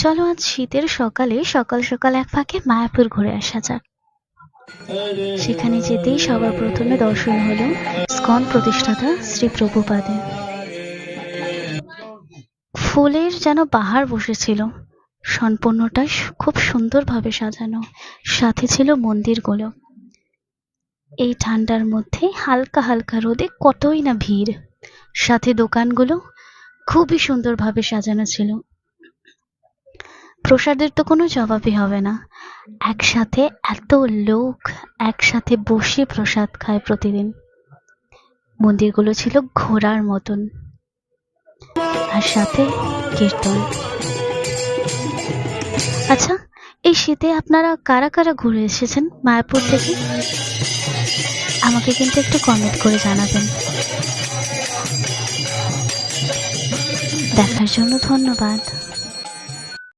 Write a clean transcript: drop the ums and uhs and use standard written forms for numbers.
চলো আজ শীতের সকালে সকাল সকাল এক ফাঁকে মায়াপুর ঘুরে আসা যাক। সেখানে যেতেই সবার প্রথমে দর্শন হলো ইসকন প্রতিষ্ঠাতা শ্রী প্রভুপাদের। ফুলের যেন বাহার বসেছিল, সম্পূর্ণটা খুব সুন্দরভাবে সাজানো, সাথে ছিল মন্দিরগুলো। এই ঠান্ডার মধ্যে হালকা হালকা রোদে কতই না ভিড়, সাথে দোকানগুলো খুবই সুন্দরভাবে সাজানো ছিল। প্রসাদের তো কোনো জবাবই হবে না। একসাথে এত লোক একসাথে বসে প্রসাদ খায় প্রতিদিন। মন্দিরগুলো ছিল ঘোরার মতন, আর সাথে কীর্তন। আচ্ছা, এই শীতে আপনারা কারা কারা ঘুরে এসেছেন মায়াপুর থেকে? আমাকে কিন্তু একটু কমেন্ট করে জানাবেন। দেখার জন্য ধন্যবাদ।